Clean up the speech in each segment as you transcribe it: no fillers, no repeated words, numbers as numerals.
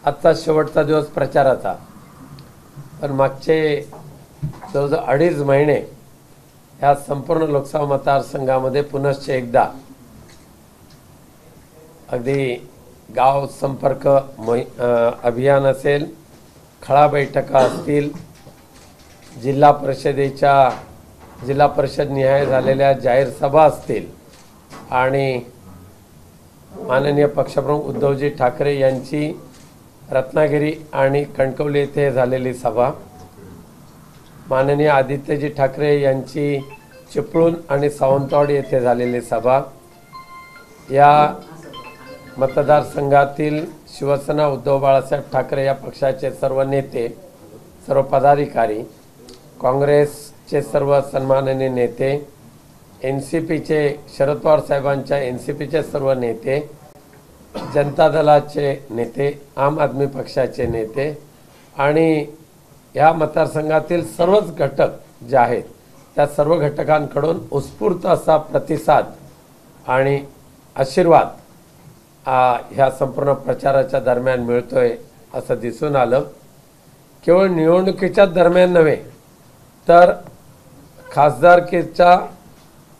आजचा शेवटचा दिवस प्रचाराचा, पण मागचे जवळजवळ 2.5 महिने ह्या संपूर्ण लोकसभा मतदारसंघामध्ये पुनश्च एकदा अगदी गाव संपर्क अभियान असेल, खळा बैठका असतील, जिल्हा परिषद निहाय झालेल्या जाहीर सभा असतील आणि माननीय पक्षप्रमुख उद्धवजी ठाकरे यांची रत्नागिरी आणि कणकवली येथे झालेली सभा, माननीय आदित्यजी ठाकरे यांची चिपळूण आणि सावंतवाडी येथे झालेली सभा, या मतदारसंघातील शिवसेना उद्धव बाळासाहेब ठाकरे या पक्षाचे सर्व नेते, सर्व पदाधिकारी, काँग्रेसचे सर्व सन्माननीय नेते, NCPचे शरद पवार साहेबांच्या NCPचे सर्व नेते, जनता दलाचे नेते, आम आदमी पक्षाचे नेते आणि या मतदारसंघातील सर्वच घटक जे आहेत त्या सर्व घटकांकडून उत्स्फूर्त असा प्रतिसाद आणि आशीर्वाद ह्या संपूर्ण प्रचाराच्या दरम्यान मिळतोय असं दिसून आलं. केवळ निवडणुकीच्या दरम्यान नव्हे तर खासदारकीच्या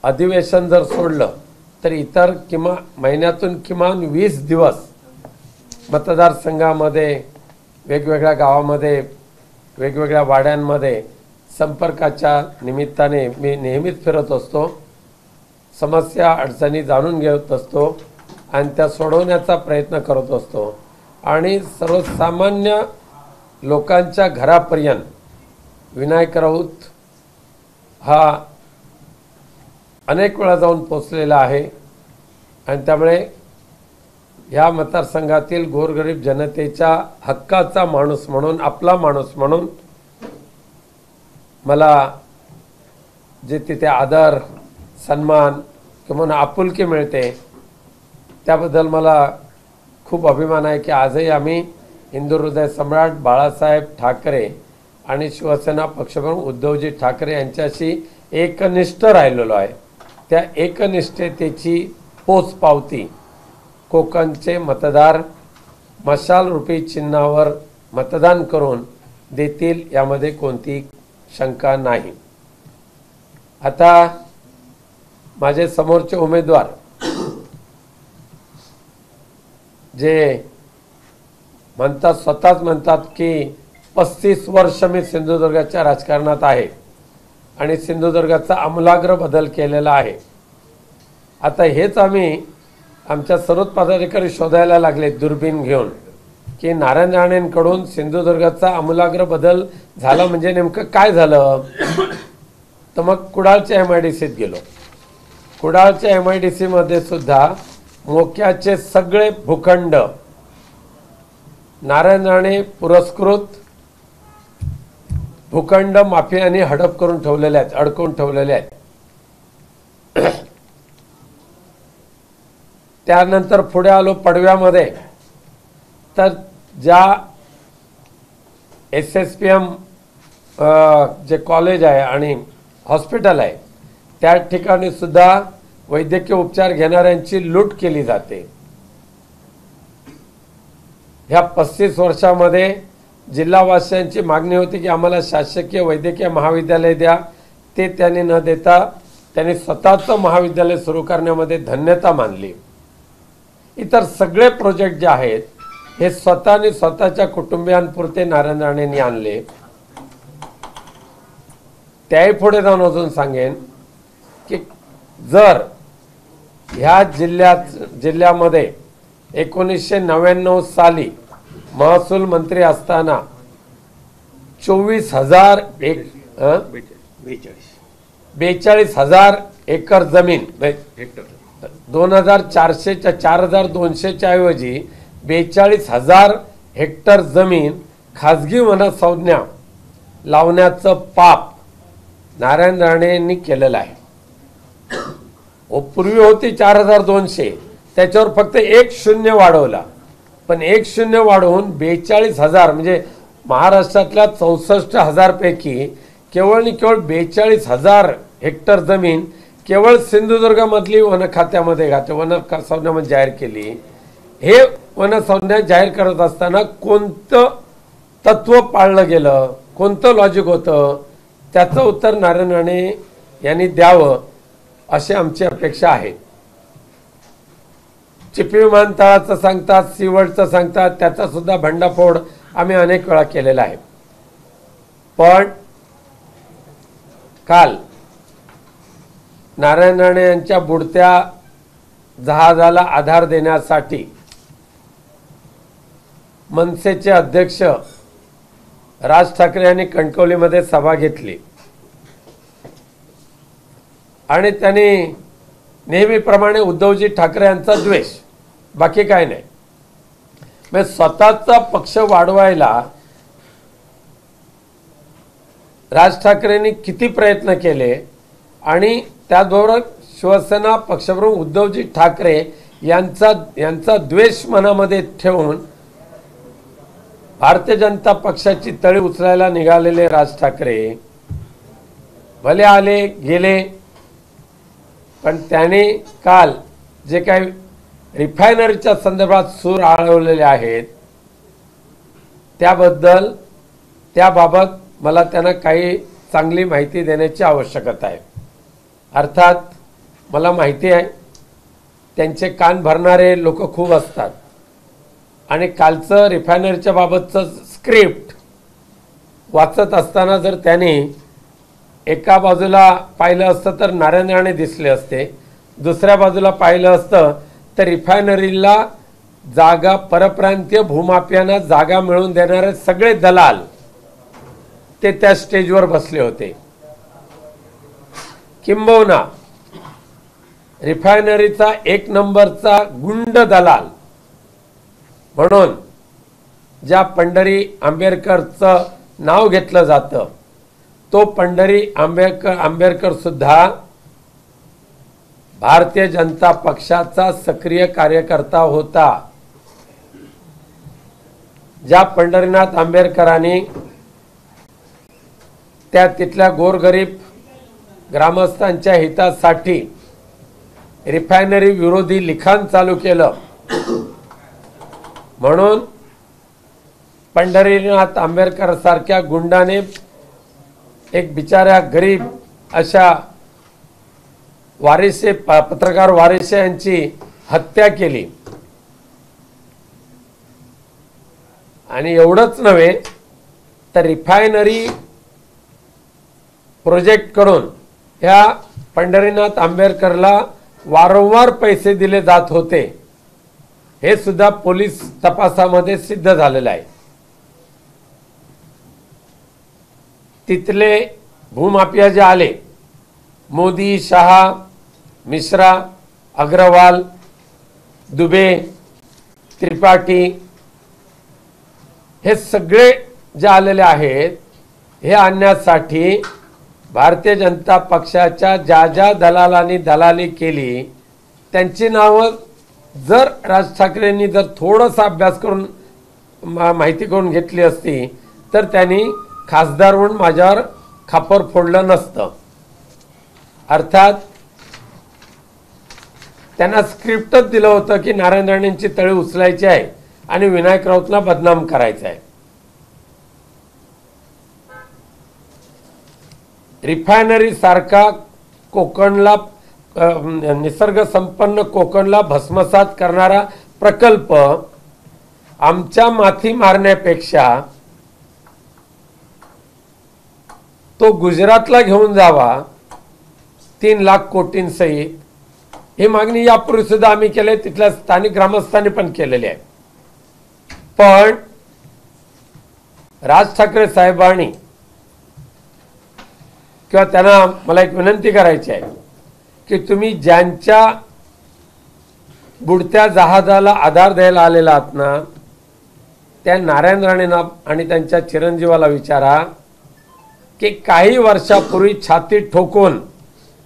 अधिवेशन जर सोडलं तर इतर महिन्यातून किमान 20 दिवस मतदारसंघामध्ये वेगवेगळ्या गावामध्ये वेगवेगळ्या वाड्यांमध्ये संपर्काच्या निमित्ताने मी नेहमीच फिरत असतो, समस्या अडचणी जाणून घेत असतो आणि त्या सोडवण्याचा प्रयत्न करत असतो आणि सर्वसामान्य लोकांच्या घरापर्यंत विनायक राऊत हा अनेक वेळा जाऊन पोचलेला आहे आणि त्यामुळे या मतदारसंघातील गोरगरीब जनतेच्या हक्काचा माणूस म्हणून, आपला माणूस म्हणून मला जे तिथे आदर, सन्मान किंवा आपुलकी मिळते त्याबद्दल मला खूप अभिमान आहे की आजही आम्ही हिंदू हृदय सम्राट बाळासाहेब ठाकरे आणि शिवसेना पक्षप्रमुख उद्धवजी ठाकरे यांच्याशी एकनिष्ठ राहिलेलो आहे. त्या एकनिष्ठतेची पोचपावती कोकणचे मतदार मशाल रूपी चिन्हावर मतदान करून देतील यामध्ये कोणती शंका नाही. आता माझे समोरचे उमेदवार जे म्हणतात, स्वतःच म्हणतात की 35 वर्ष मी सिंधुदुर्गाच्या राजकारणात आहे आणि सिंधुदुर्गाचा आमूलाग्र बदल केलेला आहे. आता हेच आम्ही आमच्या सर्वच पदाधिकारी शोधायला लागले दुर्बीण घेऊन की नारायण राणेंकडून सिंधुदुर्गाचा आमूलाग्र बदल झाला म्हणजे नेमकं काय झालं. तर मग कुडाळच्या MIDCत गेलो. कुडाळच्या MIDC मध्ये सुद्धा मोक्याचे सगळे भूखंड नारायण राणे पुरस्कृत भूखंड माफियांनी हडप करून ठेवलेले आहेत, अडकवून ठेवलेले आहेत. त्यानंतर पुढे आलो पडव्यामध्ये, तर ज्या SSPM जे कॉलेज आहे आणि हॉस्पिटल आहे त्या ठिकाणी सुद्धा वैद्यकीय उपचार घेणाऱ्यांची लूट केली जाते. ह्या 35 वर्षामध्ये जिल्हावासियांची मागणी होती की आम्हाला शासकीय वैद्यकीय महाविद्यालय द्या, ते त्यांनी न देता त्यांनी स्वतःचं महाविद्यालय सुरू करण्यामध्ये धन्यता मानली. इतर सगळे प्रोजेक्ट जे आहेत हे स्वतःने स्वतःच्या कुटुंबियांपुरते नारायण राणेंनी आणले. त्याही पुढे जाऊन अजून सांगेन की जर ह्या जिल्ह्यामध्ये 1999 साली महसूल मंत्री असताना 42,000 एकर जमीन, 4,200च्या ऐवजी 42,000 हेक्टर जमीन खाजगी वनसंज्ञा लावण्याचं पाप नारायण राणेंनी केलेलं आहे. पूर्वी होती 4,200, त्याच्यावर फक्त 1 शून्य वाढवला, पण 1 शून्य वाढवून 42,000 म्हणजे महाराष्ट्रातल्या 64,000 पैकी केवळ 42,000 हेक्टर जमीन केवळ सिंधुदुर्गामधली वन खात्यामध्ये वन संज्ञामध्ये जाहीर केली. हे वनसंज्ञा जाहीर करत असताना कोणतं तत्व पाळलं गेलं, कोणतं लॉजिक होतं, त्याचं उत्तर नारायण राणे यांनी द्यावं अशी आमची अपेक्षा आहे. चिपी विमानतळाचं सांगतात, सीवर्डचं सांगतात, त्याचा सुद्धा भंडाफोड आम्ही अनेक वेळा केलेला आहे. पण काल नारायण राणे यांच्या बुडत्या जहाजाला आधार देण्यासाठी मनसेचे अध्यक्ष राज ठाकरे यांनी कणकवलीमध्ये सभा घेतली आणि त्यांनी नेहमीप्रमाणे उद्धवजी ठाकरे यांचा द्वेष, बाकी काय नाही, म्हणजे स्वतःचा पक्ष वाढवायला राज ठाकरेंनी किती प्रयत्न केले आणि त्याचबरोबर शिवसेना पक्षप्रमुख उद्धवजी ठाकरे यांचा द्वेष मनामध्ये ठेवून भारतीय जनता पक्षाची तळी उचलायला निघालेले राज ठाकरे भले आले गेले, पण त्याने काल जे काही रिफायनरीच्या संदर्भात सूर आळवलेले आहेत त्याबाबत मला त्यांना काही चांगली माहिती देण्याची आवश्यकता आहे. अर्थात मला माहिती आहे त्यांचे कान भरणारे लोक खूप असतात आणि कालचं रिफायनरीच्या बाबतचं स्क्रिप्ट वाचत असताना जर त्यांनी एका बाजूला पाहिलं असतं तर नारायण राणे दिसले असते, दुसऱ्या बाजूला पाहिलं असतं तर रिफायनरीला जागा, परप्रांतीय भूमाफियांना जागा मिळवून देणारे सगळे दलाल ते त्या स्टेजवर बसले होते. किंबहुना रिफायनरीचा एक नंबरचा गुंड दलाल म्हणून ज्या पंढरी आंबेडकरचं नाव घेतलं जातं तो पंढरी आंबेडकर सुद्धा भारतीय जनता पक्षाचा सक्रिय कार्यकर्ता होता. ज्या पंढरीनाथ आंबेडकरांनी त्या तिथल्या गोरगरीब ग्रामस्थांच्या हितासाठी रिफायनरी विरोधी लिखाण चालू केलं म्हणून पंढरीनाथ आंबेडकर सारख्या गुंडाने एक बिचाऱ्या गरीब अशा वारिसे, पत्रकार वारिसे यांची हत्या केली. आणि एवढंच नव्हे तर रिफायनरी प्रोजेक्ट कडून ह्या पंढरीनाथ आंबेडकरला वारंवार पैसे दिले जात होते, हे सुद्धा पोलीस तपासामध्ये सिद्ध झालेलं आहे. तिथले भूमाफिया जे आले, मोदी, शहा, मिश्रा, अग्रवाल, दुबे, त्रिपाठी, हे सगळे जे आलेले आहेत, हे आणण्यासाठी भारतीय जनता पक्षाच्या ज्या ज्या दलालांनी दलाली केली त्यांची नावं जर राज ठाकरेंनी जर थोडासा अभ्यास करून माहिती करून घेतली असती तर त्यांनी खासदार म्हणून माझ्यावर खापर फोडलं नसतं. अर्थात त्यांना स्क्रिप्टच दिलं होतं की नारायण राणेंची तळी उचलायची आहे आणि विनायक राऊतला बदनाम करायचं आहे. रिफायनरी सारखा कोकणला निसर्ग संपन्न कोकणला भस्मसात करणारा प्रकल्प आमच्या माथी मारण्यापेक्षा तो गुजरातला घेऊन जावा 3 लाख कोटींसहित, ही मागणी यापूर्वी सुद्धा आम्ही केली, तिथल्या स्थानिक ग्रामस्थांनी पण केलेली आहे. पण राज ठाकरे साहेबांनी किंवा त्यांना मला एक विनंती करायची आहे की तुम्ही ज्यांच्या बुडत्या जहाजाला आधार द्यायला आलेला आहात ना, त्या नारायण राणेंना आणि त्यांच्या चिरंजीवाला विचारा की काही वर्षापूर्वी छाती ठोकून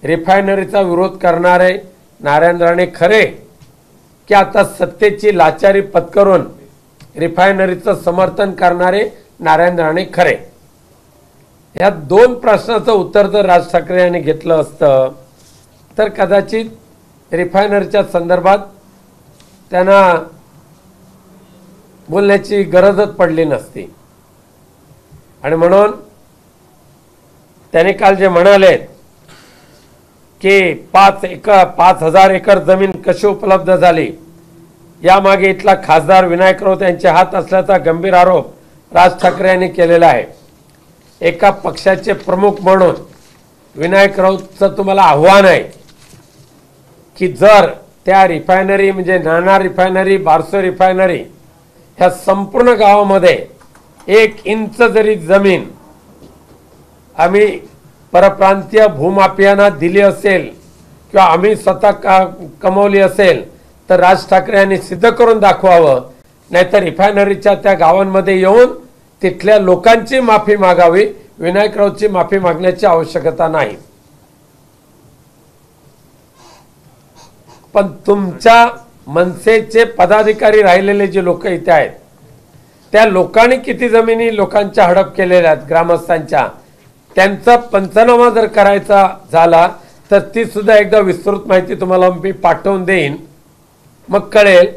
रिफायनरीचा विरोध करणारे नारायण राणे खरे की आता सत्तेची लाचारी पत्करून रिफायनरीचं समर्थन करणारे नारायण राणे खरे? या 2 प्रश्नाचं उत्तर जर राज ठाकरे यांनी घेतलं असतं तर कदाचित रिफायनरीच्या संदर्भात त्यांना बोलण्याची गरजच पडली नसती। आणि म्हणून त्याने काल जे म्हणाले की 5,000 एकर जमीन कशी उपलब्ध झाली, यामागे इथला खासदार विनायक राऊत यांचे हात असल्याचा गंभीर आरोप राज ठाकरे यांनी केलेला आहे। एका पक्षाचे प्रमुख म्हणून विनायक राऊतचं तुम्हाला आव्हान आहे की जर त्या रिफायनरी म्हणजे नाणार रिफायनरी, बारसो रिफायनरी ह्या संपूर्ण गावामध्ये 1 इंच जरी जमीन आम्ही परप्रांतीय भूमाफियांना दिली असेल किंवा आम्ही स्वतः कमवली असेल तर राज ठाकरे यांनी सिद्ध करून दाखवावं, नाहीतर रिफायनरीच्या त्या गावांमध्ये येऊन तिथल्या लोकांची माफी मागावी, विनायक राऊतची माफी मागण्याची आवश्यकता नाही। पण तुमच्या मनसेचे पदाधिकारी राहिलेले जे लोक इथे आहेत त्या लोकांनी किती जमिनी लोकांच्या हडप केलेल्या आहेत ग्रामस्थांच्या, त्यांचा पंचनामा जर करायचा झाला तर ती सुद्धा एकदा विस्तृत माहिती तुम्हाला मी पाठवून देईन, मग कळेल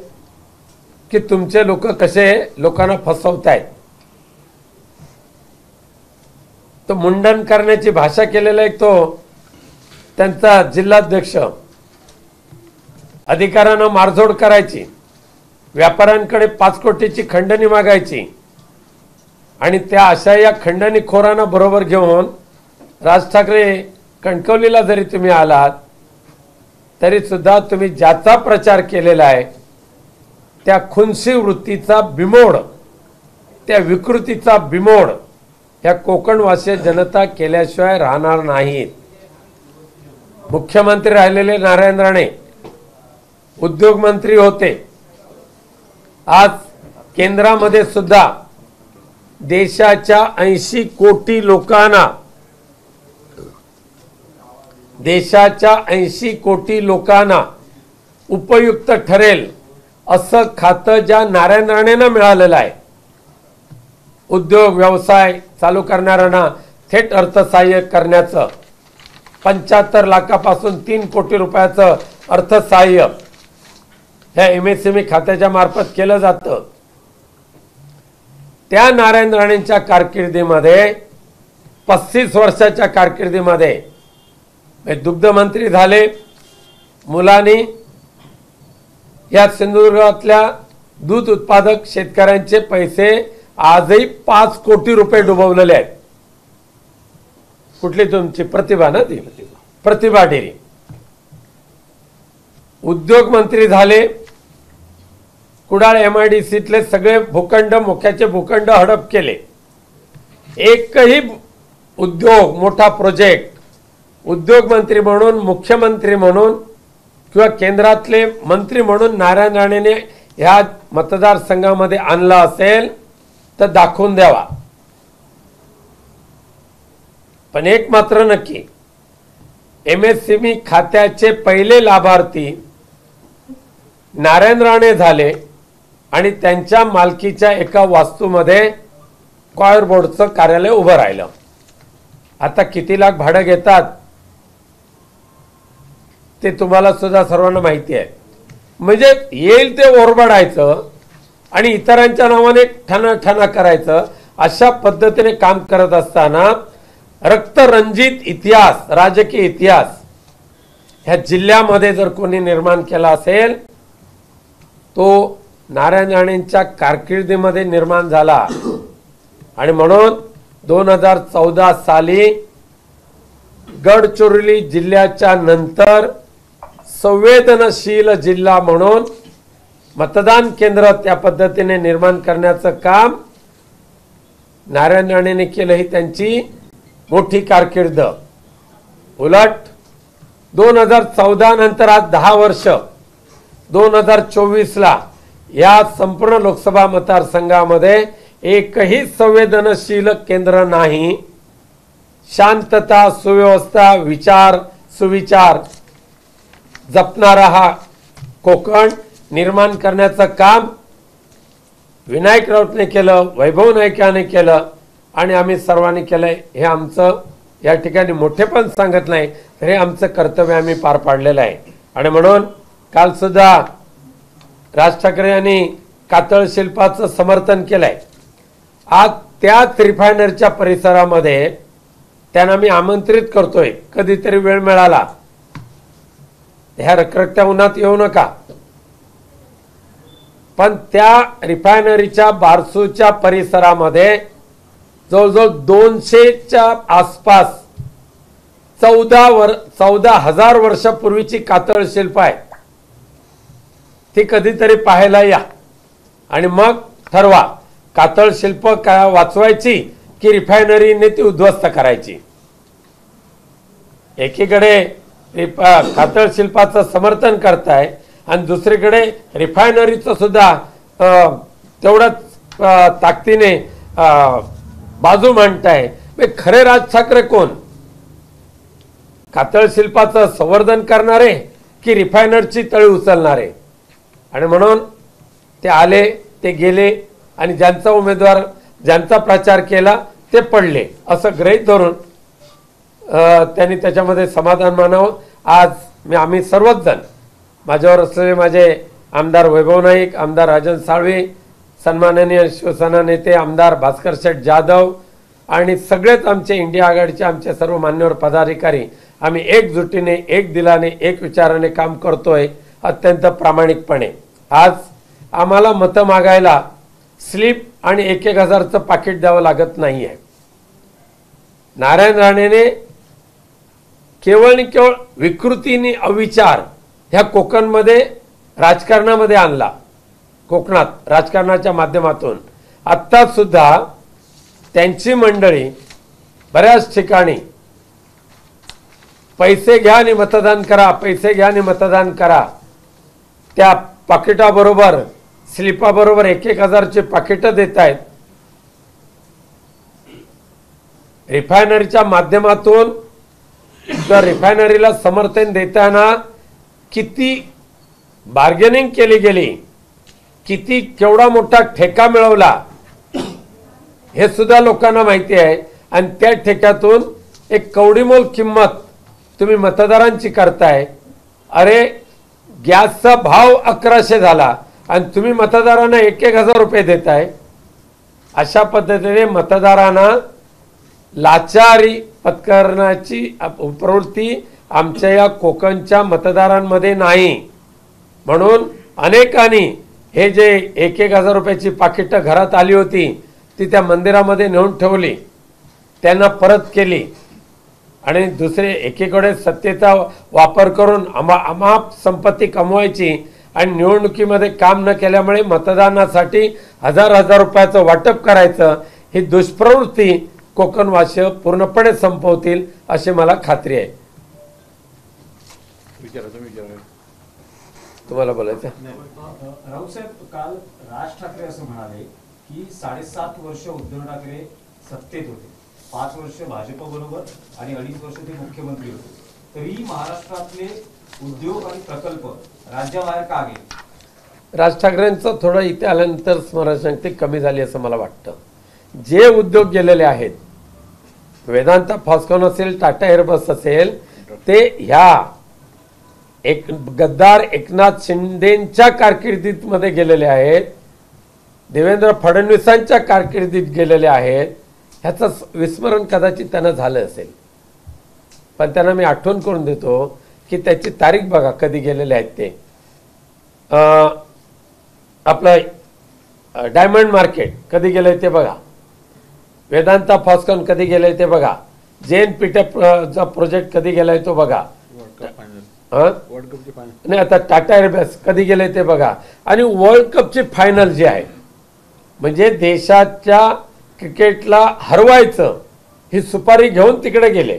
की तुमचे लोक कसे लोकांना फसवतायत। तो मुंडन करण्याची भाषा केलेला एक तो त्यांचा जिल्हाध्यक्ष, अधिकाऱ्यांना मारझोड करायची, व्यापाऱ्यांकडे 5 कोटीची खंडणी मागायची आणि त्या अशा या खंडणीखोरांना बरोबर घेऊन राज ठाकरे कणकवलीला जरी तुम्ही आलात तरी सुद्धा तुम्ही ज्याचा प्रचार केलेला आहे त्या खुनसी वृत्तीचा बिमोड, त्या विकृतीचा बिमोड या कोकणवासीय जनता केल्याशिवाय राहणार नाहीत। मुख्यमंत्री राहिलेले नारायण राणे उद्योग मंत्री होते, आज केंद्रामध्ये सुद्धा देशाच्या 80 कोटी लोकांना उपयुक्त ठरेल असं खातं ज्या नारायण राणेंना मिळालेलं आहे, उद्योग व्यवसाय चालू करणाऱ्यांना थेट अर्थसहाय्य करण्याचं 75 लाखापासून 3 कोटी रुपयाचं अर्थसहाय्य ह्या MSME खात्याच्या मार्फत केलं जातं। त्या नारायण राणेंच्या कारकिर्दीमध्ये 35 वर्षाच्या कारकिर्दीमध्ये दुग्ध मंत्री झाले, मुलांनी या सिंधुदुर्गातल्या दूध उत्पादक शेतकऱ्यांचे पैसे आजही 5 कोटी रुपये डुबवलेले आहेत। कुठली तुमची प्रतिभा ना ती प्रतिभा डेअरी। उद्योग मंत्री झाले, कुडाळ MIDCतले सगळे भूखंड मोक्याचे भूखंड हडप केले, एकही उद्योग मोठा प्रोजेक्ट उद्योग मंत्री म्हणून, मुख्यमंत्री म्हणून किंवा केंद्रातले मंत्री म्हणून नारायण राणेने ह्या मतदारसंघामध्ये आणला असेल तर दाखवून द्यावा। पण एक मात्र नक्की, MSME खात्याचे पहिले लाभार्थी नारायण राणे झाले आणि त्यांच्या मालकीच्या एका वास्तूमध्ये कॉयर बोर्डचं कार्यालय उभं राहिलं। आता किती लाख भाडं घेतात ते तुम्हाला सुद्धा सर्वांना माहिती आहे। म्हणजे येईल ते ओरबाडायचं आणि इतरांच्या नावाने ठाणा करायचं, अशा पद्धतीने काम करत असताना रक्तरंजित इतिहास, राजकीय इतिहास ह्या जिल्ह्यामध्ये जर कोणी निर्माण केला असेल तो नारायण राणेंच्या कारकिर्दीमध्ये निर्माण झाला। आणि म्हणून 2014 साली गडचिरोली जिल्ह्याच्या नंतर संवेदनशील जिल्हा म्हणून मतदान केंद्र त्या पद्धतीने निर्माण करण्याचं काम नारायण राणेंनी केलं, ही त्यांची मोठी कारकीर्द। उलट 2014 नंतर आज 10 वर्ष 2024 ला या संपूर्ण लोकसभा मतदारसंघामध्ये एकही संवेदनशील केंद्र नाही। शांतता, सुव्यवस्था, विचार, सुविचार जपणारा हा कोकण निर्माण करण्याचं काम विनायक राऊतने केलं, वैभव नाईकाने केलं आणि आम्ही सर्वांनी केलंय। हे आमचं या ठिकाणी मोठेपण सांगत नाही, तर हे आमचं कर्तव्य आम्ही पार पाडलेलं आहे। आणि म्हणून काल सुद्धा राज ठाकरे यांनी कातळ शिल्पाचं समर्थन केलंय। आज त्याच रिफायनरीच्या परिसरामध्ये त्यांना मी आमंत्रित करतोय, कधीतरी वेळ मिळाला ह्या रखरखत्या उन्हात येऊ नका, पण त्या रिफायनरीच्या बारसूच्या परिसरामध्ये जवळजवळ 200च्या आसपास 14,000 वर्षापूर्वीची कातळ शिल्प आहे। ती कधीतरी पाहायला या आणि मग ठरवा कातळ शिल्प काय वाचवायची की रिफायनरीने ती उद्ध्वस्त करायची। एकीकडे कातळ शिल्पाचं समर्थन करताय आणि दुसरीकडे रिफायनरीचं सुद्धा तेवढ्याच ताकदीने बाजू मांडताय। खरे राज ठाकरे कोण? कातळ शिल्पाचं संवर्धन करणारे की रिफायनरची तळी उचलणारे? आणि म्हणून ते आले, ते गेले आणि ज्यांचा उमेदवार ज्यांचा प्रचार केला ते पडले असं गृहीत धरून त्यांनी त्याच्यामध्ये समाधान मानावं। आज आम्ही सर्वच जण, माझ्यावर असलेले माझे आमदार वैभव नाईक, आमदार राजन साळवे, सन्माननीय शिवसेना नेते आमदार भास्कर शेठ जाधव आणि सगळेच आमचे इंडिया आघाडीचे आमचे सर्व मान्यवर पदाधिकारी, आम्ही एकजुटीने, एक दिलाने, एक विचाराने काम करतोय अत्यंत प्रामाणिकपणे। आज आम्हाला मतं मागायला स्लिप आणि 1,000चं पाकिट द्यावं लागत नाहीये। नारायण राणेने केवळ आणि केवळ विकृतीने अविचार ह्या कोकणमध्ये राजकारणामध्ये आणला, कोकणात राजकारणाच्या माध्यमातून। आत्ता सुद्धा त्यांची मंडळी बऱ्याच ठिकाणी पैसे घ्या आणि मतदान करा, पैसे घ्या आणि मतदान करा, त्या पाकिटाबरोबर स्लिपाबरोबर 1,000चे पाकिटं देत आहेत। रिफायनरीच्या माध्यमातून तर रिफायनरीला समर्थन देताना किती बार्गेनिंग केली गेली, किती केवढा मोठा ठेका मिळवला हे सुद्धा लोकांना माहिती आहे। आणि त्या ठेक्यातून एक कवडीमोल किंमत तुम्ही मतदारांची करताय। अरे गॅसचा भाव 1100 झाला आणि तुम्ही मतदारांना 1,000 रुपये देताय। अशा पद्धतीने मतदारांना लाचारी पत्करण्याची प्रवृत्ती आमच्या या कोकणच्या मतदारांमध्ये नाही। म्हणून अनेकांनी हे जे 1,000 रुपयाची पाकिटं घरात आली होती ती त्या मंदिरामध्ये नेऊन ठेवली, त्यांना परत केली आणि दुसरे एकीकडे सत्तेचा वापर करून अमाप संपत्ती कमवायची आणि निवडणुकीमध्ये काम न केल्यामुळे मतदानासाठी हजार रुपयाचं वाटप करायचं, ही दुष्प्रवृत्ती कोकणवासी पूर्णपणे संपवतील अशी मला खात्री आहे। तुम्हाला बोलायचं? राऊत साहेब, काल राज ठाकरे असं म्हणाले की 7.5 वर्ष उद्धव ठाकरे सत्तेत होते, 5 वर्ष भाजप बरोबर आणि 2.5 वर्ष ते मुख्यमंत्री होते, तरी महाराष्ट्रातले उद्योग आणि प्रकल्प राज्याबाहेर का गेले? राज ठाकरेंचं थोडं इथे आल्यानंतर स्मरणशक्ती कमी झाली असं मला वाटतं। जे उद्योग गेलेले आहेत, वेदांता फॉस्कॉन असेल, टाटा एअरबस असेल, ते ह्या एक गद्दार एकनाथ शिंदेच्या कारकिर्दीत मध्ये गेलेले आहेत, देवेंद्र फडणवीसांच्या कारकिर्दीत गेलेले आहेत। ह्याचं विस्मरण कदाचित त्यांना झालं असेल, पण त्यांना मी आठवण करून देतो की त्याची तारीख बघा कधी गेलेले आहेत ते। आपलं डायमंड मार्केट कधी गेलंय ते बघा, वेदांता फॉस्कॉन कधी गेलंय ते बघा, JNPT प्रोजेक्ट कधी गेलाय तो बघा, नाही आता टाटा एअरबेस कधी गेले ते बघा, आणि वर्ल्ड कपची फायनल जी आहे म्हणजे देशाच्या क्रिकेटला हरवायचं ही सुपारी घेऊन तिकडे गेले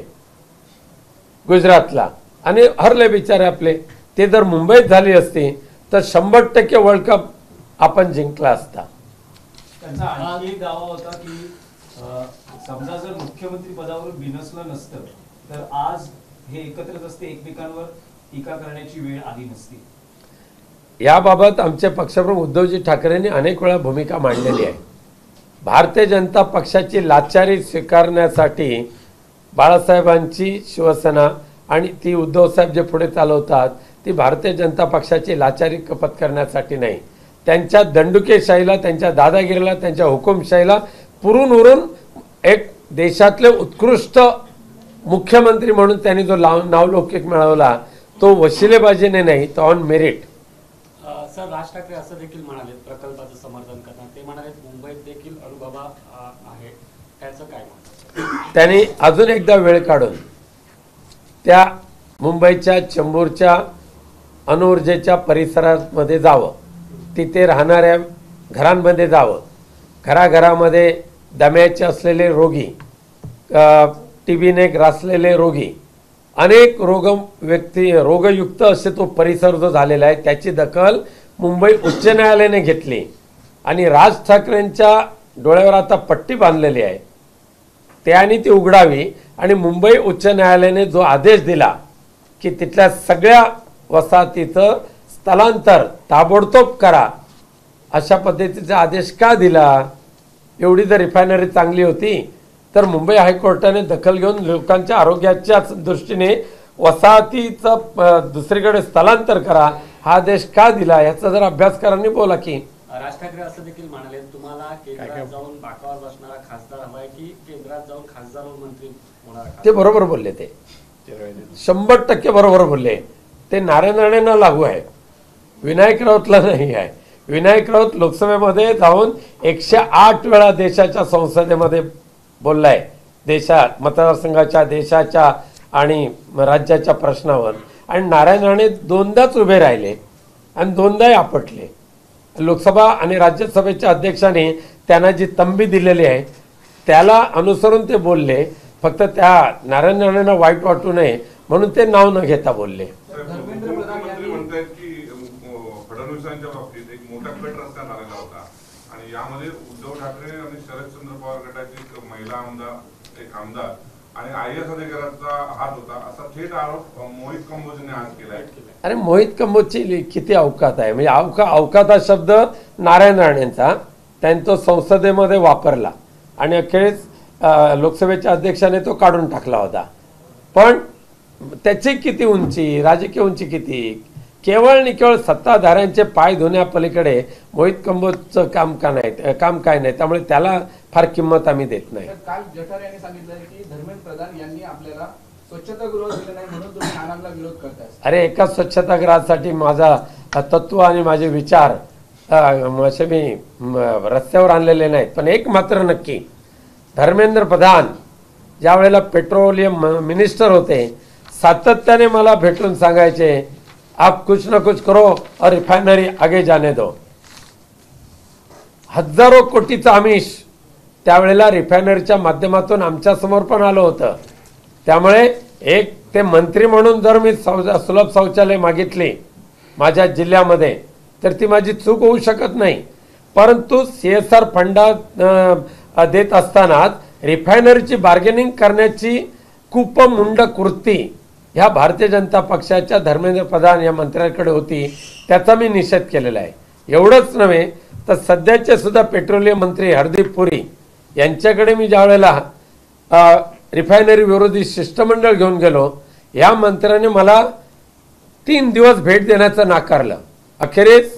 गुजरातला आणि हरले बिचारे आपले। ते जर मुंबईत झाली असती तर 100% वर्ल्ड कप आपण जिंकला असता। त्यांचा आणखी एक दावा होता की समजा जर मुख्यमंत्री पदावर बिनसलं नसतं तर आज हे एकत्रच असते, एकमेकांवर टीका करण्याची वेळ आली नसती। याबाबत आमचे पक्षप्रमुख उद्धवजी ठाकरेंनी अनेक वेळा भूमिका मांडलेली आहे। भारतीय जनता पक्षाची लाचारी स्वीकारण्यासाठी बाळासाहेबांची शिवसेना आणि ती उद्धव साहेब जे पुढे चालवतात ती भारतीय जनता पक्षाची लाचारी पत्करण्यासाठी नाही, त्यांच्या दंडुकेशाहीला, त्यांच्या दादागिरीला, त्यांच्या हुकुमशाहीला पुरून उरून एक देशातले उत्कृष्ट मुख्यमंत्री म्हणून त्यांनी जो नावलौकिक मिळवला तो वशिलेबाजीने नाही, तो on merit. Sir, Raj Thackeray असं देखील म्हणाले प्रकल्पाचं समर्थन करणार. ते म्हणाले मुंबईत देखील अनुभवा आहे, त्याचं काय म्हणतात? त्यांनी अजून एकदा वेळ काढून त्या मुंबईच्या चेंबूरच्या अणुऊर्जेच्या परिसरामध्ये जावं, तिथे राहणाऱ्या घरांमध्ये जावं, घराघरामध्ये दम्याचे असलेले रोगी, टीबीने ग्रासलेले रोगी, अनेक रोगयुक्त असे तो परिसर जो झालेला आहे त्याची दखल मुंबई उच्च न्यायालयाने घेतली आणि राज ठाकरेंच्या डोळ्यावर आता पट्टी बांधलेली आहे, त्याने ती उघडावी. आणि मुंबई उच्च न्यायालयाने जो आदेश दिला की तिथल्या सगळ्या वसाहतीचं स्थलांतर ताबडतोब करा, अशा पद्धतीचा आदेश का दिला? एवढी जर रिफायनरी चांगली होती तर मुंबई हायकोर्टाने दखल घेऊन लोकांच्या आरोग्याच्या दृष्टीने वसाहतीचं दुसरीकडे स्थलांतर करा हा आदेश का दिला, याचा जर अभ्यासकारांनी बोला की. राज ठाकरे असं देखील म्हणाले, तुम्हाला केंद्रात जाऊन बाकावर बसणारा खासदार हवाय की केंद्रात जाऊन खासदार मंत्री होणारा? ते बरोबर बोलले, ते 100% बरोबर बोलले. ते नारायण राणेंना लागू आहे, विनायक राऊतला नाही आहे. विनायक राऊत लोकसभेमध्ये जाऊन 108 वेळा देशाच्या संसदेमध्ये बोललाय, मतदारसंघाच्या, देशाच्या आणि राज्याच्या प्रश्नावर. आणि नारायण राणे 2दाच उभे राहिले आणि 2दाही आपटले. लोकसभा आणि राज्यसभेच्या अध्यक्षांनी त्यांना जी तंबी दिलेली आहे त्याला अनुसरून ते बोलले. फक्त त्या नारायण राणेंना वाईट वाटू नये म्हणून ते नाव न घेता बोलले. मुख्यमंत्री म्हणतात की फडणवीसांच्या बाबतीत एक मोठा कट रस्ता लागला होता आणि यामध्ये उद्धव ठाकरे आणि शरदचंद्र पवार गटाची एक महिला आमदार, एक आमदार आणि IAS अधिकाऱ्याचा हात होता, असा थेट आरोप मोहित कंबोजने आज केलाय. अरे मोहित कंबोजची किती अवकात आहे, म्हणजे अवकात हा शब्द नारायण राणेंचा, त्यांनी तो संसदेमध्ये वापरला आणि अखेरीस लोकसभेच्या अध्यक्षाने तो काढून टाकला होता. पण त्याची किती उंची, राजकीय उंची किती, केवळ आणि केवळ सत्ताधाऱ्यांचे पाय धुण्यापलीकडे मोहित कंबोजचं काम काय नाही. त्यामुळे त्याला फार किंमत आम्ही देत नाही. काल जठार यांनी सांगितलं की धर्मेंद्र प्रधान यांनी आपल्याला स्वच्छतागृह दिलं नाही म्हणून तुम्ही नानांना विरोध करताय. अरे एका स्वच्छतागृहासाठी माझा तत्व आणि माझे विचार असे मी रस्त्यावर आणलेले नाहीत. पण एक मात्र नक्की, धर्मेंद्र प्रधान ज्या वेळेला पेट्रोलियम मिनिस्टर होते सातत्याने मला भेटून सांगायचे, आप कुछ ना कुछ करो और रिफायनरी आगे जाने दो. हजारो कोटीचं आमिष त्यावेळेला रिफायनरीच्या माध्यमातून आमच्या समोर पण आलं होतं. त्यामुळे एक ते मंत्री म्हणून जर मी सुलभ शौचालय मागितली माझ्या जिल्ह्यामध्ये तर ती माझी चूक होऊ शकत नाही. परंतु CSR फंडात देत असताना रिफायनरीची बार्गेनिंग करण्याची कूपमुंड कृती ह्या भारतीय जनता पक्षाच्या धर्मेंद्र प्रधान या मंत्र्यांकडे होती, त्याचा मी निषेध केलेला आहे. एवढंच नव्हे तर सध्याचे सुद्धा पेट्रोलियम मंत्री हरदीप पुरी यांच्याकडे मी ज्या वेळेला रिफायनरी विरोधी शिष्टमंडळ घेऊन गेलो, या मंत्र्याने मला 3 दिवस भेट देण्याचं नाकारलं. अखेरीस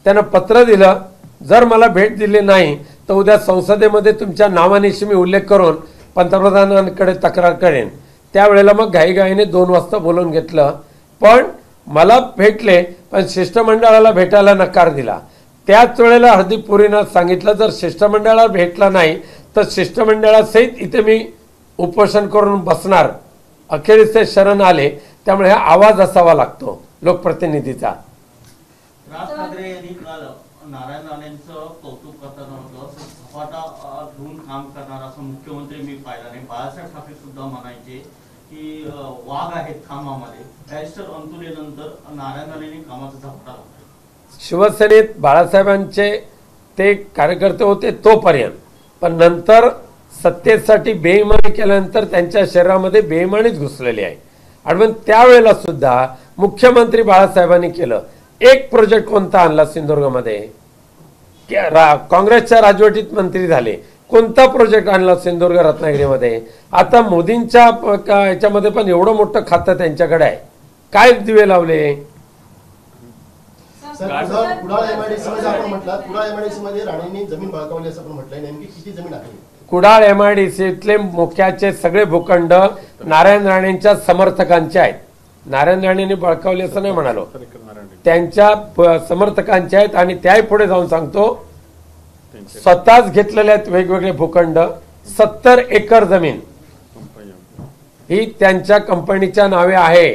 त्यानं पत्र दिलं, जर मला भेट दिली नाही तर उद्या संसदेमध्ये तुमच्या नावानिशी मी उल्लेख करून पंतप्रधानांकडे तक्रार करेन. त्यावेळेला मग घाईघाईने 2 वाजता बोलवून घेतलं. पण मला भेटले, पण शिष्टमंडळाला भेटायला नकार दिला. त्याच वेळेला हरदीप पुरीनं सांगितलं, जर शिष्टमंडळाला भेटला नाही तर शिष्टमंडळासहित इथे मी उपोषण करून बसणार. अखेरीस ते शरण आले. त्यामुळे हा आवाज असावा लागतो लोकप्रतिनिधीचा. राज ठाकरे यांनी काल नारायण राणेंचं कौतुक करताना होतं, सपाटा घेऊन काम करणारा असं मुख्यमंत्री मी पाहिला नाही. बाळासाहेब ठाकरे सुद्धा म्हणायचे की वाघ आहेत कामामध्ये. बॅरिस्टर अंतुलेनंतर नारायण राणेंनी कामाचा झपाटा लावला. शिवसेनेत बाळासाहेबांचे ते कार्यकर्ते होते तोपर्यंत, पण नंतर सत्तेसाठी बेईमानी केल्यानंतर त्यांच्या शरीरामध्ये बेईमानीच घुसलेली आहे. आणि मग त्यावेळेला सुद्धा मुख्यमंत्री बाळासाहेबांनी केलं. एक प्रोजेक्ट कोणता आणला सिंधुदुर्गमध्ये? काँग्रेसच्या राजवटीत मंत्री झाले, कोणता प्रोजेक्ट आणला सिंधुदुर्ग रत्नागिरीमध्ये? आता मोदींच्या याच्यामध्ये पण एवढं मोठं खातं त्यांच्याकडे आहे, काय दिवे लावले? कुडाळ एमआयडीसी मध्ये आपण म्हटलं, कुडाळ एमआयडीसी मध्ये राणेंनी जमीन बळकावली असं आपण म्हटलंय, नेमकी किती जमीन आहे? कुडाळ एमआयडीसीतले मुख्याचे सगळे भूखंड नारायण राणेंच्या समर्थकांचे आहेत. नारायण राणेंनी बळकावले असं नाही म्हणालो, त्यांच्या समर्थकांचे आहेत. आणि त्याही पुढे जाऊन सांगतो, स्वतःच घेतलेले आहेत वेगवेगळे भूखंड. 70 एकर जमीन ही त्यांच्या कंपनीच्या नावे आहे.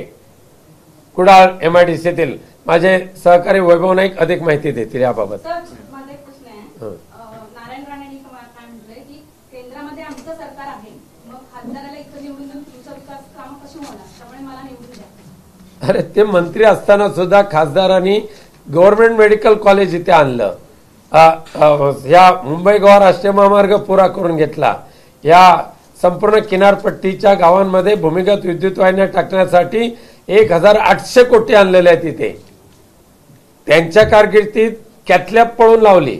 कुडाळ एमआयडीसीतील माझे सहकारी वैभव नाईक अधिक माहिती देतील याबाबत. माझा एक प्रश्न आहे. नारायण राणेंनी काय म्हटलंय की केंद्रामध्ये आमचं सरकार आहे, मग खासदाराला इथं निवडून देऊन तुमचा विकास काम कशी होणार, त्यामुळे मला निवडून द्या. अरे ते मंत्री असताना सुद्धा खासदारांनी गव्हर्नमेंट मेडिकल कॉलेज इथे आणलं. या मुंबई गोवा राष्ट्रीय महामार्ग पुरा करून घेतला. या संपूर्ण किनारपट्टीच्या गावांमध्ये भूमिगत विद्युत वाहिन्या टाकण्यासाठी 1800 कोटी आणलेले आहेत इथे. त्यांच्या कारकिर्दीत कॅथलॅब पळून लावली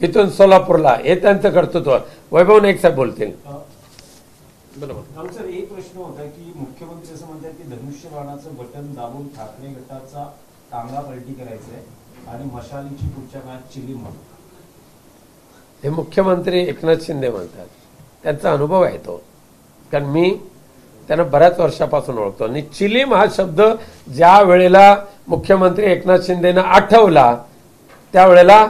इथून सोलापूरला. हे त्यांचं कर्तृत्व. वैभव नाईक साहेब बोलतील. राहुल सर, एक प्रश्न होता की मुख्यमंत्री असं म्हणतात की धनुष्यबाणाचं बटन दाबून ठाकरे गटाचा टांगा पलटी करायचा आहे आणि मशालीची पुढच्या काळात चिली म्हणून. हे मुख्यमंत्री एकनाथ शिंदे म्हणतात. त्यांचा अनुभव आहे तो, कारण मी त्यांना बऱ्याच वर्षापासून ओळखतो. आणि चिलीम हा शब्द ज्या वेळेला मुख्यमंत्री एकनाथ शिंदेना आठवला, त्यावेळेला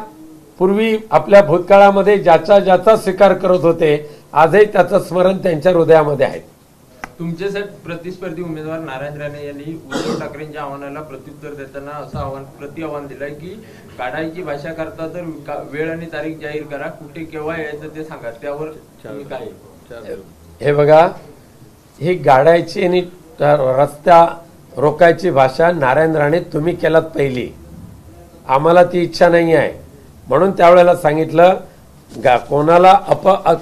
पूर्वी आपल्या भूतकाळामध्ये ज्याचा ज्याचा स्वीकार करत होते, आजही त्याचं स्मरण त्यांच्या हृदयामध्ये आहे. तुमचे साहेब प्रतिस्पर्धी उमेदवार नारायण राणे यांनी उद्धव ठाकरेंच्या आव्हानाला प्रत्युत्तर देताना असं आव्हान दिलंय की काढायची भाषा करता तर वेळ आणि तारीख जाहीर करा, कुठे केव्हा यायचं ते सांगा. त्यावर काय? हे बघा, ही गाड्याची आणि रस्ता रोकायची भाषा नारायण राणे तुम्ही केलात पहिली. आम्हाला ती इच्छा नाही आहे. म्हणून त्यावेळेला सांगितलं, कोणाला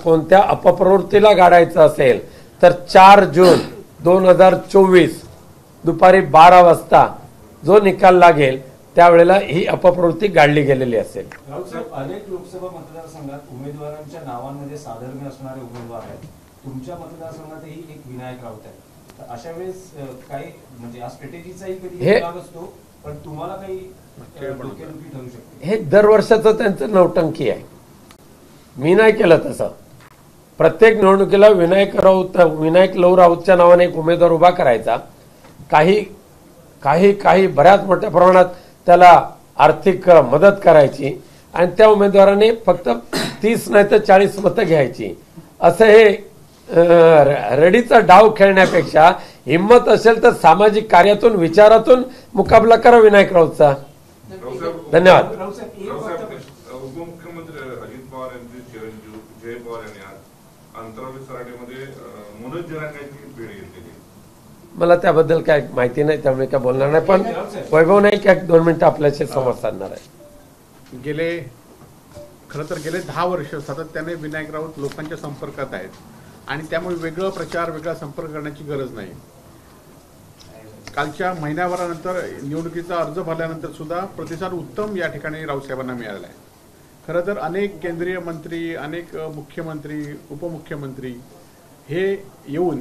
कोणत्या अपप्रवृत्तीला गाडायचं असेल तर 4 जून 2024 दुपारी 12 वाजता जो निकाल लागेल त्यावेळेला ही अपप्रवृत्ती गाडली गेलेली असेल. राहुल साहेब, अनेक लोकसभा मतदारसंघात उमेदवारांच्या नावांमध्ये साधर्म्य असणारे उमेदवार आहेत. तुमच्या मतदारसंघातही एक विनायक राऊत आहे. तर अशा वेळेस काही म्हणजे या स्ट्रॅटेजीचाही कधी भाग असतो, पण तुम्हाला काही डोकेदुखी ठरू शकते. हे दरवर्षाचं त्यांचं नौटंकी आहे. मी नाही केलं तसं. प्रत्येक निवडणुकीला विनायक लव राऊतच्या नावाने एक उमेदवार उभा करायचा. काही बऱ्याच मोठ्या प्रमाणात त्याला आर्थिक मदत करायची आणि त्या उमेदवाराने फक्त 30 नाही तर 40 मतं घ्यायची. असं हे रडीचा डाव खेळण्यापेक्षा हिंमत असेल तर सामाजिक कार्यातून विचारातून मुकाबला करा विनायक राऊतचा. धन्यवाद. उपमुख्यमंत्री अजित पवार यांचे चिरंजीव जय पवार यांनी आज अंतराळी सराटीमध्ये मनोज जरांगेची भेट घेतलेली. मला त्याबद्दल काय माहिती नाही, त्यामुळे काय बोलणार नाही. पण वैभव नाईक 1-2 मिनिटं आपल्याशी संवाद साधणार आहे. खरं तर गेले 10 वर्ष सातत्याने विनायक राऊत लोकांच्या संपर्कात आहेत आणि त्यामुळे वेगळा प्रचार, वेगळा संपर्क करण्याची गरज नाही. कालच्या महिन्याभरानंतर निवडणुकीचा अर्ज भरल्यानंतर सुद्धा प्रतिसाद उत्तम या ठिकाणी राऊत साहेबांना मिळाला आहे. खरं तर अनेक केंद्रीय मंत्री, अनेक मुख्यमंत्री, उपमुख्यमंत्री हे येऊन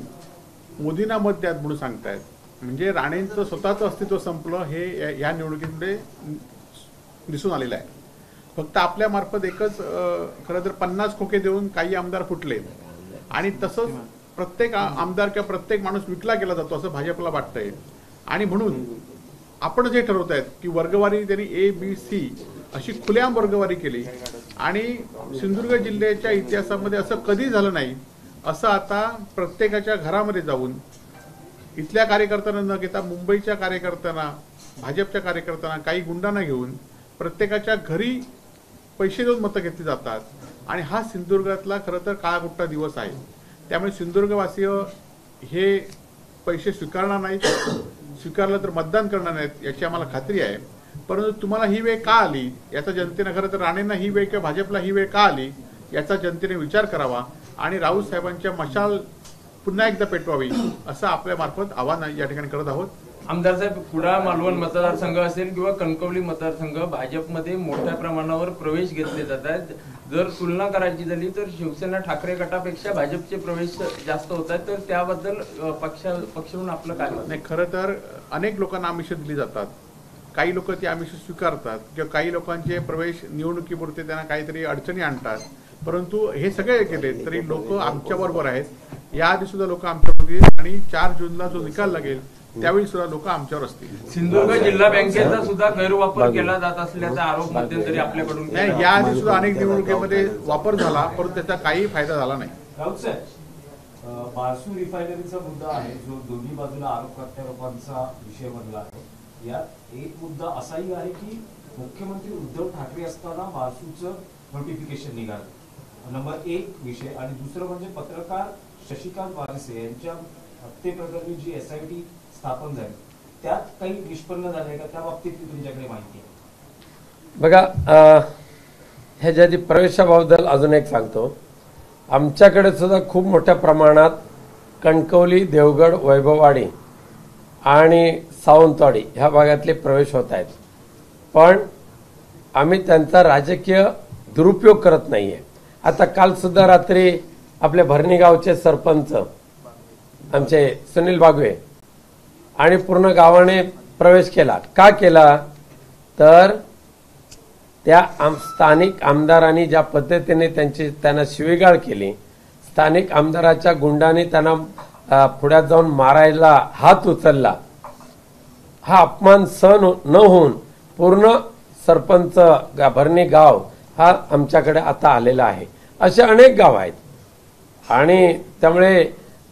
मोदींना मत द्यात म्हणून सांगतायत. म्हणजे राणेंचं स्वतःचं अस्तित्व संपलं हे या निवडणुकीमध्ये दिसून आलेलं आहे. फक्त आपल्या मार्फत एकच खरं तर 50 खोके देऊन काही आमदार फुटले आणि तसंच प्रत्येक आमदार किंवा प्रत्येक माणूस विकला गेला जातो असं भाजपला वाटतंय. आणि म्हणून आपण जे ठरवत आहेत की वर्गवारी त्यांनी ABC अशी खुलेआम वर्गवारी केली आणि सिंधुदुर्ग जिल्ह्याच्या इतिहासामध्ये असं कधी झालं नाही. असं आता प्रत्येकाच्या घरामध्ये जाऊन इथल्या कार्यकर्त्यांना न घेता मुंबईच्या कार्यकर्त्यांना, भाजपच्या कार्यकर्त्यांना, काही गुंडांना घेऊन प्रत्येकाच्या घरी पैसे देऊन मतं घेतली जातात. आणि हा सिंधुदुर्गातला खरं तर काळाकुट्टा दिवस आहे. त्यामुळे सिंधुदुर्गवासीय हे पैसे स्वीकारणार नाहीत, स्वीकारलं तर मतदान करणार नाहीत याची आम्हाला खात्री आहे. परंतु तुम्हाला ही वेळ का आली याचा जनतेनं, खरं तर राणेंना ही वेळ किंवा भाजपला ही वेळ का आली याचा जनतेने विचार करावा आणि राऊत साहेबांच्या मशाल पुन्हा एकदा पेटवावी असं आपल्या मार्फत आवाहन या ठिकाणी करत आहोत. आमदार साहेब, कुडाळ मालवण मतदारसंघ असेल किंवा कणकवली मतदारसंघ भाजपमध्ये मोठ्या प्रमाणावर प्रवेश घेतले जात आहेत. जर तुलना करायची झाली तर शिवसेना ठाकरे गटापेक्षा भाजपचे प्रवेश जास्त होत आहेत. तर त्याबद्दल पक्षाकडून आपलं काय? नाही, खरं तर अनेक लोकांना आमिष दिली जातात काही लोक ती आमिष स्वीकारतात किंवा काही लोकांचे प्रवेश निवडणुकीपुरते त्यांना काहीतरी अडचणी आणतात, परंतु हे सगळे केले तरी लोक आमच्याबरोबर आहेत. याआधी सुद्धा लोक आमच्याबरोबर आहेत आणि 4 जूनला जो निकाल लागेल त्यावेळी सुद्धा लोक आमच्यावर असतील. सिंधुदुर्ग जिल्हा बँकेचा सुद्धा गैरवापर केला जात असल्याचा आरोप मध्यंतरी आपल्याकडून नाही, याआधी सुद्धा अनेक निवडणुकीमध्ये वापर झाला, परंतु त्याचा काही फायदा झाला नाही. राऊत साहेब, बारसू रिफायनरीचा मुद्दा आहे जो दोन्ही बाजूला आरोप प्रत्यारोपांचा विषय बनला आहे. यात एक मुद्दा असाही आहे की मुख्यमंत्री उद्धव ठाकरे असताना बारसूचं नोटिफिकेशन निघालं, नंबर 1 विषय. आणि दुसरं म्हणजे पत्रकार शशिकांत वारसे यांच्या हत्येप्रकरणी जी SIT स्थापन झाली त्यात काही निष्पन्न झाले का, त्या बाबतीत तुमच्याकडे माहिती आहे? बघा, ह्याच्या आधी प्रवेशाबद्दल अजून एक सांगतो. आमच्याकडे सुद्धा खूप मोठ्या प्रमाणात कणकवली, देवगड, वैभववाडी आणि सावंतवाडी ह्या भागातले प्रवेश होत आहेत, पण आम्ही त्यांचा राजकीय दुरुपयोग करत नाहीये. आता काल सुद्धा रात्री आपल्या भरणी गावचे सरपंच आमचे सुनील बागवे आणि पूर्ण गावाने प्रवेश केला. का केला तर त्या स्थानिक आमदारांनी ज्या पद्धतीने त्यांना शिवीगाळ केली, स्थानिक आमदाराच्या गुंडाने त्यांना पुढ्यात जाऊन मारायला हात उचलला, हा अपमान सहन न होऊन पूर्ण सरपंच भरणी गाव हा आमच्याकडे आता आलेला आहे. असे अनेक गाव आहेत आणि त्यामुळे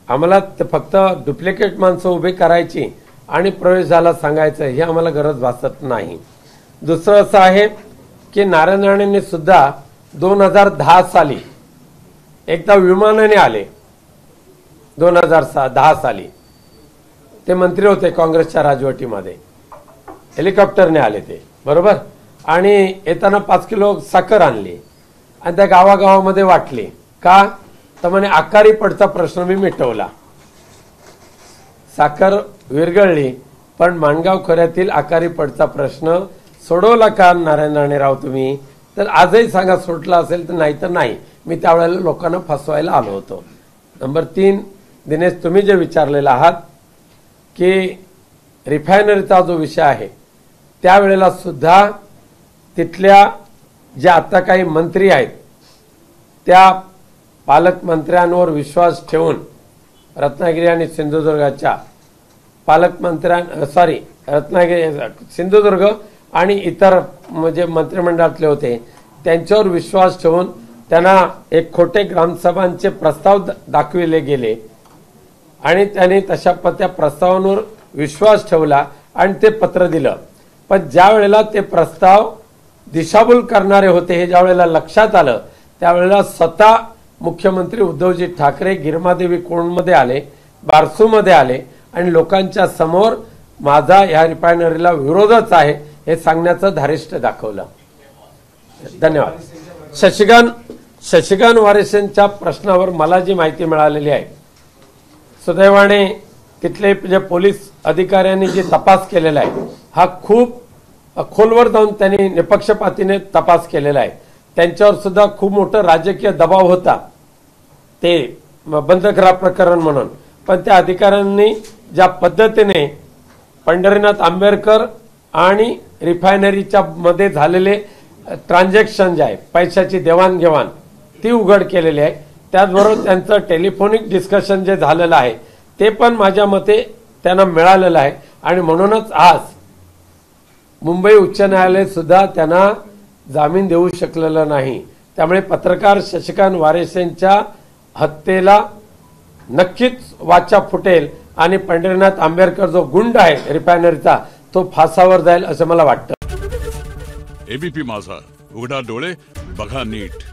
आम्हाला फक्त डुप्लिकेट माणसं उभी करायची आणि प्रवेश झाला सांगायचं ही आम्हाला गरज भासत नाही. दुसरं असं आहे की नारायण राणेंनी सुद्धा 2010 साली एकदा विमानाने आले. 2010 साली ते मंत्री होते काँग्रेसच्या राजवटीमध्ये, हेलिकॉप्टरने आले ते, बरोबर. आणि येताना 5 किलो साखर आणली आणि त्या गावागावामध्ये वाटली. का तर म्हणे आकारी पडचा प्रश्न मी मिटवला. साखर विरघळली पण माणगाव खोऱ्यातील आकारी पडचा प्रश्न सोडवला का नारायण राणे राव तुम्ही? तर आजही सांगा सोडला असेल तर नाही तर नाही. मी त्यावेळेला लोकांना फसवायला आलो होतो. नंबर 3, दिनेश तुम्ही जे विचारलेला आहात की रिफायनरीचा जो विषय आहे त्यावेळेला सुद्धा तिथल्या जे आता काही मंत्री आहेत त्या पालकमंत्र्यांवर विश्वास ठेवून रत्नागिरी आणि सिंधुदुर्गाच्या सिंधुदुर्ग आणि इतर म्हणजे मंत्रिमंडळातले होते त्यांच्यावर विश्वास ठेवून त्यांना एक खोटे ग्रामसभांचे प्रस्ताव दाखविले गेले आणि त्यांनी तशा त्या प्रस्तावांवर विश्वास ठेवला आणि ते पत्र दिलं. पण ज्या वेळेला ते प्रस्ताव दिशाभूल करणारे होते हे ज्या वेळेला लक्षात आलं त्यावेळेला स्वतः मुख्यमंत्री उद्धवजी ठाकरे गिरमादेवी कोणमध्ये आले, बारसूमध्ये आले आणि लोकांच्या समोर माझा या रिफायनरीला विरोधच आहे हे सांगण्याचं धारिष्ट दाखवलं. धन्यवाद. शशिकांत वारसेंच्या प्रश्नावर मला जी माहिती मिळालेली आहे, सुदैवाने तिथले जे पोलीस अधिकाऱ्यांनी जे तपास केलेला आहे हा खूप खोलवर जाऊन त्यांनी निपक्षपातीने तपास केलेला आहे. त्यांच्यावर सुद्धा खूप मोठं राजकीय दबाव होता ते बंद करा प्रकरण म्हणून, पण त्या अधिकाऱ्यांनी ज्या पद्धतीने पंढरीनाथ आंबेडकर आणि रिफायनरीच्या मध्ये झालेले ट्रान्झॅक्शन जे आहे पैशाची देवाणघेवाण ती उघड केलेली आहे. त्याचबरोबर त्यांचं टेलिफोनिक डिस्कशन जे झालेलं आहे ते पण माझ्या मते त्यांना मिळालेलं आहे आणि म्हणूनच आज मुंबई उच्च न्यायालय सुद्धा त्यांना जामीन देऊ शकलेलं नाही. त्यामुळे पत्रकार शशिकांत वारसेंच्या हत्येला नक्कीच वाचा फुटेल आणि पंढरीनाथ आंबेडकर जो गुंड आहे रिफायनरीचा तो फासावर जाईल असं मला वाटतं. एबीपी माझा, उघडा डोळे बघा नीट.